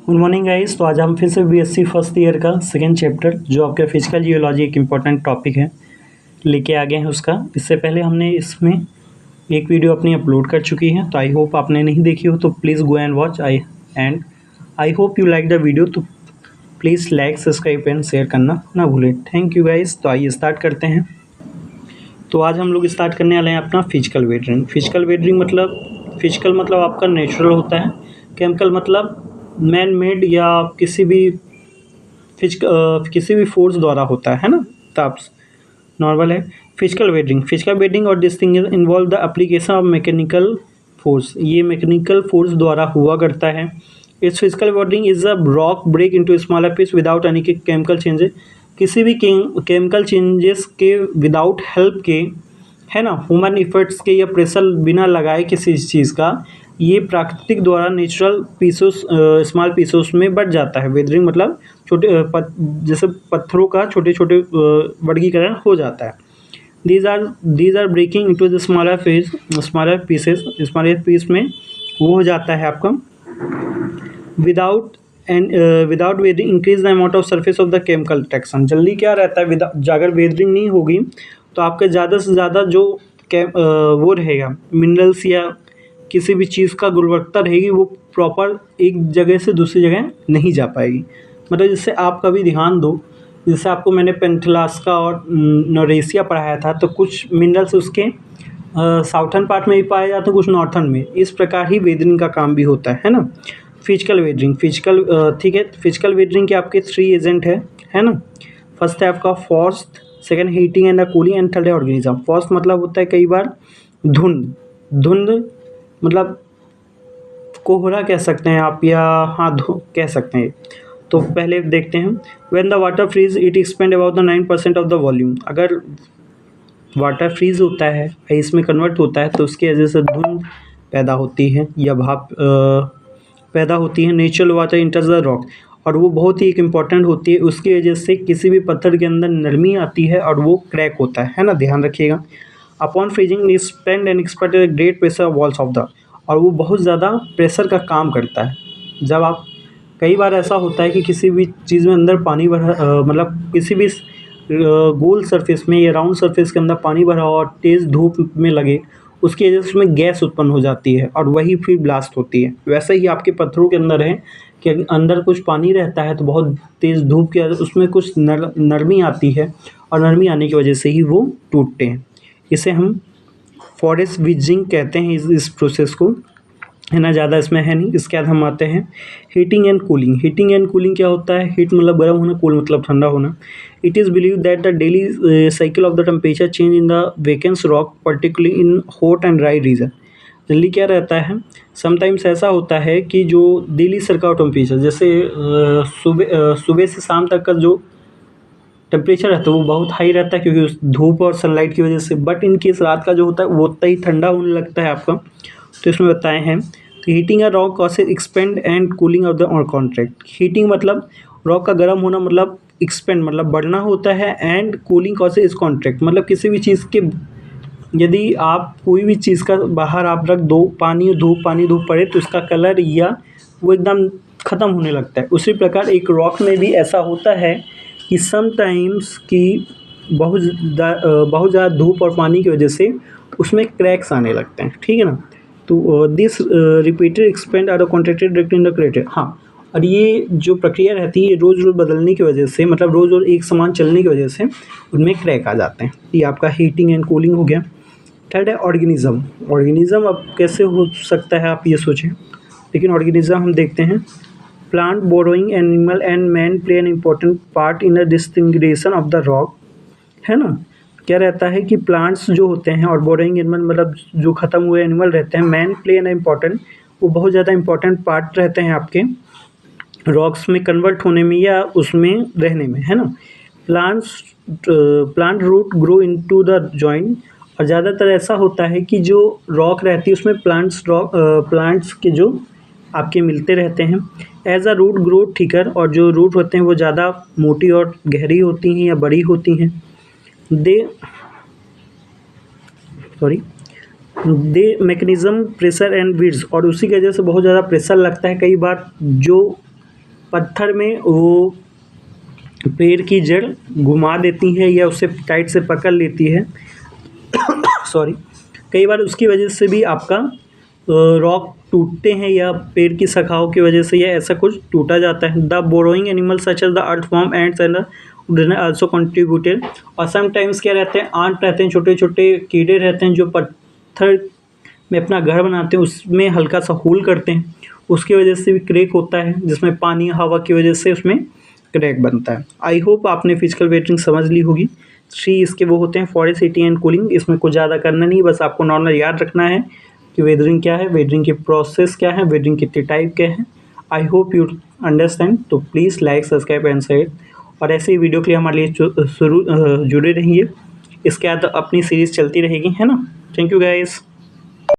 Good morning guys. तो आज हम फिर से बीएससी फर्स्ट ईयर का सेकेंड चैप्टर जो आपका फिजिकल जियोलॉजी एक इम्पॉर्टेंट टॉपिक है लेके आ गए हैं उसका। इससे पहले हमने इसमें एक वीडियो अपनी अपलोड कर चुकी है, तो आई होप आपने नहीं देखी हो तो please go and watch. I hope you like the video, तो please like subscribe and share करना ना भूलें। Thank you guys. तो आइए स्टार्ट करते हैं। तो आज हम लोग स्टार्ट करने वाले हैं अपना फिजिकल वेटरिंग। फिजिकल मतलब आपका नेचुरल होता है, केमिकल मतलब मैन मेड या किसी भी फोर्स द्वारा होता है ना। तो आप नॉर्मल है फिजिकल वेटरिंग और this thing involve the application of mechanical force. ये मैकेनिकल फोर्स द्वारा हुआ करता है। It's physical weathering is a rock break into smaller piece without any chemical changes. किसी भी केमिकल चेंजेस के विदाउट हेल्प के, है ना, ह्यूमन इफर्ट्स के या प्रेशर बिना लगाए किसी चीज़ का, ये प्राकृतिक द्वारा नेचुरल पीसेस स्मॉल पीसेस में बट जाता है। वेदरिंग मतलब जैसे पत्थरों का छोटे छोटे वर्गीकरण हो जाता है। These are breaking into the smaller piece में वो हो जाता है आपका without weathering increase the amount of surface of the chemical detection. जल्दी क्या रहता है, अगर वेदरिंग नहीं होगी तो आपके ज़्यादा से ज़्यादा जो वो रहेगा मिनरल्स या किसी भी चीज़ का गुणवत्ता रहेगी वो प्रॉपर एक जगह से दूसरी जगह नहीं जा पाएगी। मतलब जिससे आप कभी ध्यान दो, जैसे आपको मैंने पेंथलास्का और नोरेसिया पढ़ाया था, तो कुछ मिनरल्स उसके साउथर्न पार्ट में भी पाए जाते हैं, कुछ नॉर्थर्न में। इस प्रकार ही वेदरिंग का काम भी होता है ना। फिजिकल वेदरिंग ठीक है। फिजिकल वेदरिंग के आपके 3 एजेंट है ना। फर्स्ट है आपका frost, second heating and cooling and third है ऑर्गेनिज्म। फॉस्ट मतलब होता है कई बार धुंध मतलब कोहरा कह सकते हैं आप, या हाँ कह सकते हैं। तो पहले देखते हैं, when the water freeze it expand about the 9% of the volume. अगर वाटर फ्रीज होता है, आइस में कन्वर्ट होता है, तो उसकी वजह से धुंध पैदा होती है या भाप पैदा होती है। नेचुरल वाटर इंटर्स द रॉक, और वो बहुत ही एक इम्पॉर्टेंट होती है। उसकी वजह से किसी भी पत्थर के अंदर नरमी आती है और वो क्रैक होता है ना, ध्यान रखिएगा। Upon freezing expand and expert great pressure walls of the, और वो बहुत ज़्यादा प्रेशर का काम करता है। जब आप कई बार ऐसा होता है कि किसी भी चीज़ में अंदर पानी भरा मतलब किसी भी गोल सरफेस में या राउंड सरफेस के अंदर पानी भरा और तेज़ धूप में लगे, उसकी वजह से उसमें गैस उत्पन्न हो जाती है और वही फिर ब्लास्ट होती है। वैसे ही आपके पत्थरों के अंदर है कि अंदर कुछ पानी रहता है तो बहुत तेज़ धूप की वजह से उसमें कुछ नरमी आती है, और नरमी आने की वजह से ही वो टूटते हैं। इसे हम फॉरेस्ट विजिंग कहते हैं इस प्रोसेस को, है ना। ज़्यादा इसमें है नहीं। इसके बाद हम आते हैं heating and cooling. Heating and cooling क्या होता है? हीट मतलब गर्म होना, कूल मतलब ठंडा होना। It is believe that the daily cycle of the temperature change in the weakens rock particularly in hot and dry region. जल्दी क्या रहता है, समटाइम्स ऐसा होता है कि जो डेली सर्कल टेम्परेचर, जैसे सुबह से शाम तक का जो टेम्परेचर रहता है वो बहुत हाई रहता है क्योंकि उस धूप और सनलाइट की वजह से। बट इन केस रात का जो होता है वो उतना ही ठंडा होने लगता है आपका। तो इसमें बताए हैं, तो heating a rock causes expand and cooling of the और कॉन्ट्रैक्ट। हीटिंग मतलब रॉक का गर्म होना, मतलब एक्सपेंड मतलब बढ़ना होता है, and cooling causes is contract मतलब किसी भी चीज़ के, यदि आप कोई भी चीज़ का बाहर आप रख दो, पानी धूप पड़े तो उसका कलर या वो एकदम ख़त्म होने लगता है। उसी प्रकार एक रॉक में भी ऐसा होता है कि समटाइम्स कि बहुत ज़्यादा धूप और पानी की वजह से उसमें क्रैक्स आने लगते हैं, ठीक है ना। तो this repeated expand or contracted directly in the crater. हाँ, और ये जो प्रक्रिया रहती है ये रोज़ बदलने की वजह से, मतलब रोज़ एक समान चलने की वजह से उनमें क्रैक आ जाते हैं। ये आपका हीटिंग एंड कूलिंग हो गया। थर्ड है ऑर्गेनिज़म अब कैसे हो सकता है आप ये सोचें, लेकिन ऑर्गेनिज़म हम देखते हैं, plant burrowing animal and man play an important part in the disintegration of the rock, है ना। क्या रहता है कि प्लांट्स जो होते हैं और बोरोइंग एनिमल मतलब जो ख़त्म हुए एनिमल रहते हैं, मैन प्ले एन इम्पॉर्टेंट, वो बहुत ज़्यादा इंपॉर्टेंट पार्ट रहते हैं आपके रॉक्स में कन्वर्ट होने में या उसमें रहने में, है ना। Plant root grow into the joint, और ज़्यादातर ऐसा होता है कि जो रॉक रहती है उसमें प्लांट्स के जो आपके मिलते रहते हैं। As a root grow thicker, और जो रूट होते हैं वो ज़्यादा मोटी और गहरी होती हैं या बड़ी होती हैं। दे मैकेनिज़्म प्रेशर एंड विड्स, और उसी की वजह से बहुत ज़्यादा प्रेशर लगता है कई बार जो पत्थर में वो पेड़ की जड़ घुमा देती है या उसे टाइट से पकड़ लेती है सॉरी, कई बार उसकी वजह से भी आपका रॉक टूटते हैं या पेड़ की शाखाओं की वजह से या ऐसा कुछ टूटा जाता है। The burrowing animal such as the earthworm ants and the also contributed. और समटाइम्स क्या रहते हैं, आंट रहते हैं, छोटे छोटे कीड़े रहते हैं जो पत्थर में अपना घर बनाते हैं, उसमें हल्का सा होल करते हैं, उसकी वजह से भी क्रैक होता है, जिसमें पानी हवा की वजह से उसमें क्रैक बनता है। आई होप आपने फिजिकल वेदरिंग समझ ली होगी। 3 इसके वो होते हैं, फॉरेस्ट, हीटिंग एंड कूलिंग। इसमें कुछ ज़्यादा करना नहीं, बस आपको नॉर्मल याद रखना है कि वेदरिंग क्या है, वेदरिंग की प्रोसेस क्या है, वेदरिंग कितने टाइप के हैं। I hope you understand. तो please like, subscribe and share, और ऐसे ही वीडियो के लिए हमारे लिए जुड़े रहिए। इसके बाद अपनी सीरीज़ चलती रहेगी, है ना। Thank you guys.